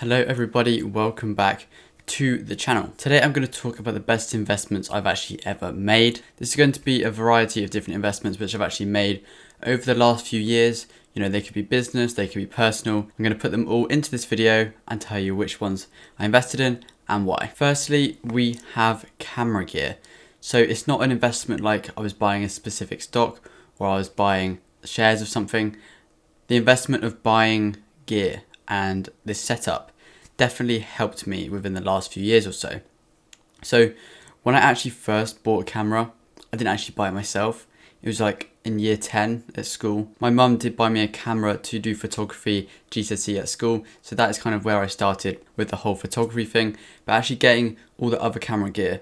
Hello everybody, welcome back to the channel. Today I'm going to talk about the best investments I've actually ever made. This is going to be a variety of different investments which I've actually made over the last few years. You know, they could be business, they could be personal. I'm going to put them all into this video and tell you which ones I invested in and why. Firstly, we have camera gear. So it's not an investment like I was buying a specific stock or I was buying shares of something. The investment of buying gear and this setup definitely helped me within the last few years or so. So when I actually first bought a camera, I didn't actually buy it myself. It was like in year 10 at school. My mum did buy me a camera to do photography GCSE at school. So that is kind of where I started with the whole photography thing. But actually getting all the other camera gear,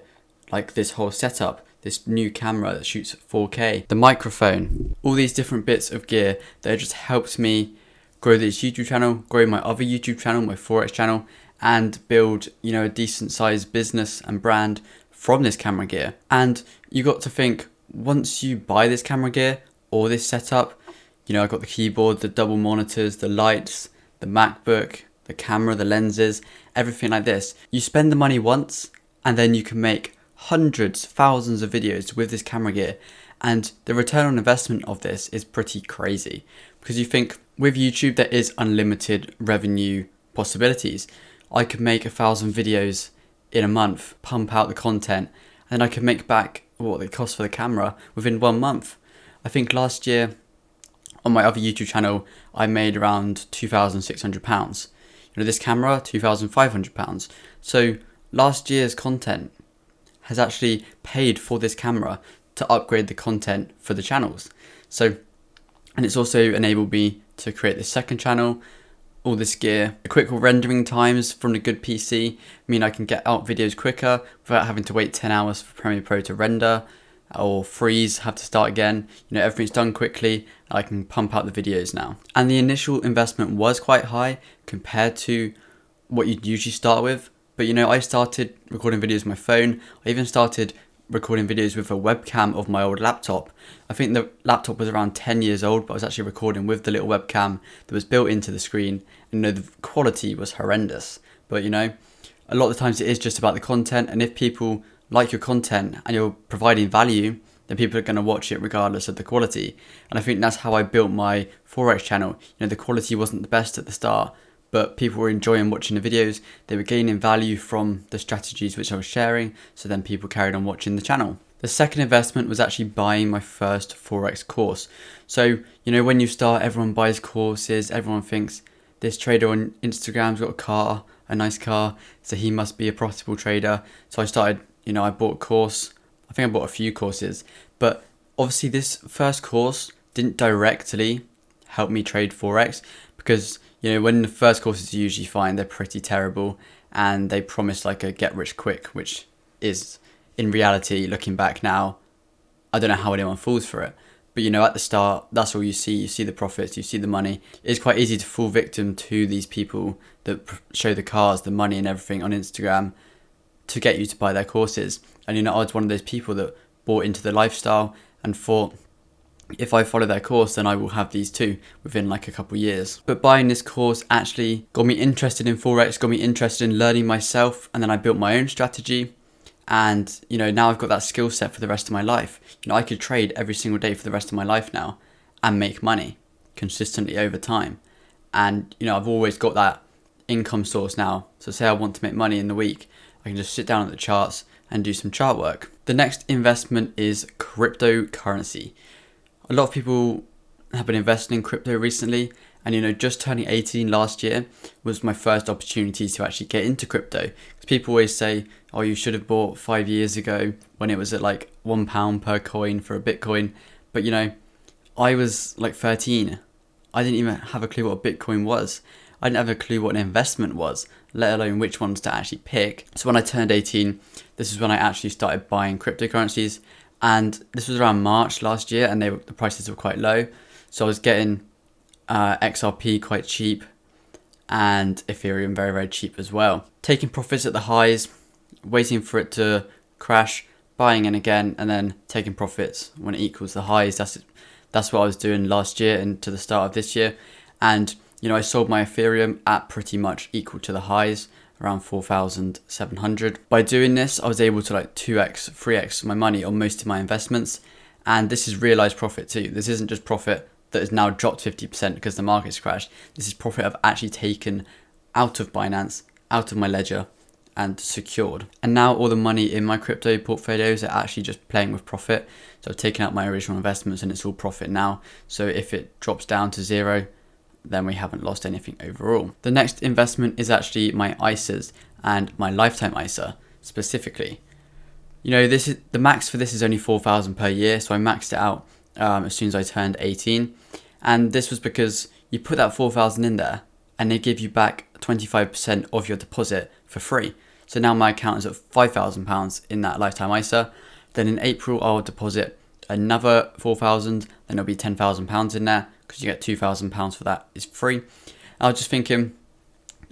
like this whole setup, this new camera that shoots 4K, the microphone, all these different bits of gear that just helped me grow this YouTube channel, grow my other YouTube channel, my Forex channel, and build, a decent sized business and brand from this camera gear. And you got to think, once you buy this camera gear or this setup, I got the keyboard, the double monitors, the lights, the MacBook, the camera, the lenses, everything like this. You spend the money once and then you can make hundreds, thousands of videos with this camera gear. And the return on investment of this is pretty crazy because you think with YouTube, there is unlimited revenue possibilities. I could make 1,000 videos in a month, pump out the content, and I could make back what they cost for the camera within 1 month. I think last year on my other YouTube channel, I made around £2,600. This camera, £2,500. So last year's content has actually paid for this camera to upgrade the content for the channels. And it's also enabled me to create this second channel, all this gear. The quick rendering times from the good PC mean I can get out videos quicker without having to wait 10 hours for Premiere Pro to render or freeze, have to start again. Everything's done quickly. I can pump out the videos now. And the initial investment was quite high compared to what you'd usually start with. But I started recording videos with my phone. I even started recording videos with a webcam of my old laptop. I think the laptop was around 10 years old, but I was actually recording with the little webcam that was built into the screen. And the quality was horrendous. But a lot of the times it is just about the content. And if people like your content and you're providing value, then people are going to watch it regardless of the quality. And I think that's how I built my Forex channel. The quality wasn't the best at the start, but people were enjoying watching the videos. They were gaining value from the strategies which I was sharing. So then people carried on watching the channel. The second investment was actually buying my first Forex course. So, when you start, everyone buys courses. Everyone thinks this trader on Instagram's got a car, a nice car, so he must be a profitable trader. So I started, I bought a course. I think I bought a few courses, but obviously this first course didn't directly help me trade Forex because when the first courses you usually find, they're pretty terrible and they promise like a get rich quick, which is in reality, looking back now, I don't know how anyone falls for it. But at the start, that's all you see. You see the profits, you see the money. It's quite easy to fall victim to these people that show the cars, the money and everything on Instagram to get you to buy their courses. And I was one of those people that bought into the lifestyle and thought, if I follow their course, then I will have these too within like a couple years. But buying this course actually got me interested in Forex, got me interested in learning myself. And then I built my own strategy. And, now I've got that skill set for the rest of my life. I could trade every single day for the rest of my life now and make money consistently over time. And, I've always got that income source now. So say I want to make money in the week, I can just sit down at the charts and do some chart work. The next investment is cryptocurrency. A lot of people have been investing in crypto recently, and just turning 18 last year was my first opportunity to actually get into crypto. Because people always say, oh, you should have bought 5 years ago when it was at like £1 per coin for a Bitcoin. But I was like 13. I didn't even have a clue what a Bitcoin was. I didn't have a clue what an investment was, let alone which ones to actually pick. So when I turned 18, this is when I actually started buying cryptocurrencies. And this was around March last year, and the prices were quite low. So I was getting XRP quite cheap and Ethereum very, very cheap as well. Taking profits at the highs, waiting for it to crash, buying in again, and then taking profits when it equals the highs. That's what I was doing last year and to the start of this year. And I sold my Ethereum at pretty much equal to the highs, around 4,700. By doing this, I was able to like 2x, 3x my money on most of my investments. And this is realized profit too. This isn't just profit that has now dropped 50% because the market's crashed. This is profit I've actually taken out of Binance, out of my ledger, and secured. And now all the money in my crypto portfolios are actually just playing with profit. So I've taken out my original investments and it's all profit now. So if it drops down to zero, then we haven't lost anything overall. The next investment is actually my ISAs and my lifetime ISA specifically. This is the max for this is only 4,000 per year. So I maxed it out as soon as I turned 18. And this was because you put that 4,000 in there and they give you back 25% of your deposit for free. So now my account is at £5,000 in that lifetime ISA. Then in April, I'll deposit another 4,000. Then there'll be £10,000 in there because you get £2,000 for that. It's free. I was just thinking,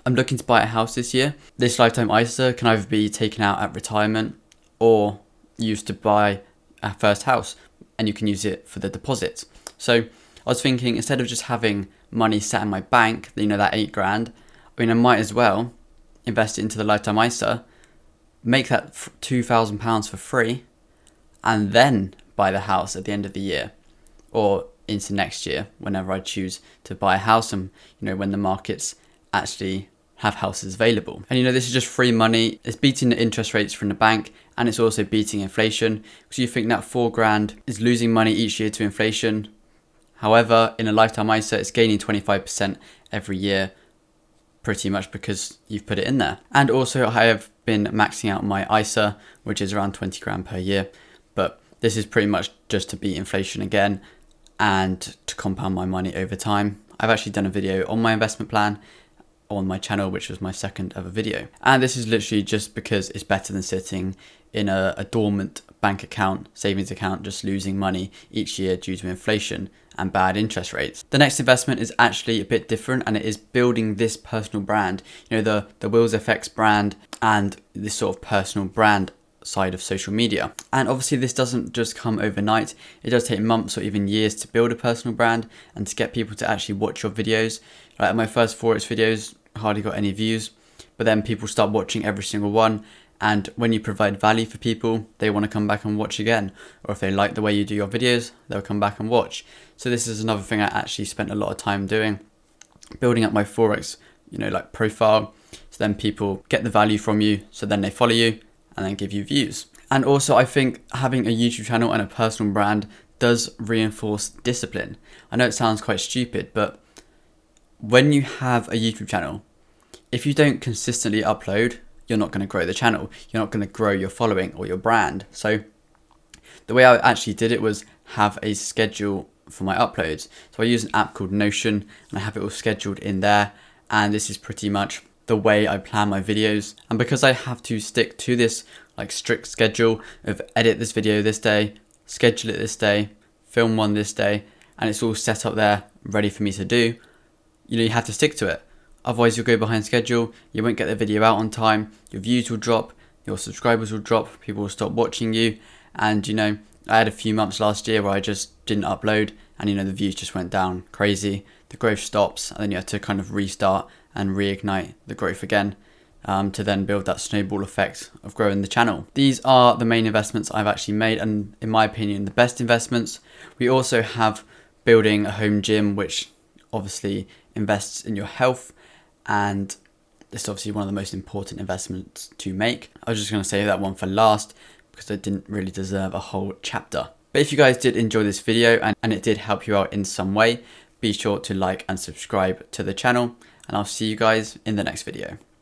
I'm looking to buy a house this year. This lifetime ISA can either be taken out at retirement or used to buy a first house, and you can use it for the deposit. So I was thinking, instead of just having money sat in my bank, that 8 grand, I might as well invest it into the lifetime ISA, make that £2,000 for free, and then buy the house at the end of the year or into next year whenever I choose to buy a house, and when the markets actually have houses available. And this is just free money. It's beating the interest rates from the bank, and it's also beating inflation, because you think that 4 grand is losing money each year to inflation. However, in a lifetime ISA, it's gaining 25% every year, pretty much because you've put it in there. And also I have been maxing out my ISA, which is around 20 grand per year. But this is pretty much just to beat inflation again and to compound my money over time. I've actually done a video on my investment plan on my channel, which was my second ever video. And this is literally just because it's better than sitting in a dormant bank account, savings account, just losing money each year due to inflation and bad interest rates. The next investment is actually a bit different, and it is building this personal brand, the Wills FX brand and this sort of personal brand side of social media. And obviously this doesn't just come overnight. It does take months or even years to build a personal brand and to get people to actually watch your videos. Like my first Forex videos hardly got any views, but then people start watching every single one. And when you provide value for people, they want to come back and watch again. Or if they like the way you do your videos, they'll come back and watch. So this is another thing I actually spent a lot of time doing, building up my Forex, profile. So then people get the value from you. So then they follow you and then give you views. And also I think having a YouTube channel and a personal brand does reinforce discipline. I know it sounds quite stupid, but when you have a YouTube channel, if you don't consistently upload, you're not going to grow the channel. You're not going to grow your following or your brand. So the way I actually did it was have a schedule for my uploads. So I use an app called Notion and I have it all scheduled in there. And this is pretty much the way I plan my videos. And because I have to stick to this strict schedule of edit this video this day, schedule it this day, film one this day, and it's all set up there ready for me to do, you have to stick to it. Otherwise you'll go behind schedule, you won't get the video out on time, your views will drop, your subscribers will drop, people will stop watching you. And I had a few months last year where I just didn't upload and the views just went down crazy, the growth stops, and then you have to kind of restart and reignite the growth again to then build that snowball effect of growing the channel. These are the main investments I've actually made, and in my opinion the best investments. We also have building a home gym, which obviously invests in your health, and it's obviously one of the most important investments to make. I was just going to save that one for last because it didn't really deserve a whole chapter. But if you guys did enjoy this video and it did help you out in some way, be sure to like and subscribe to the channel, and I'll see you guys in the next video.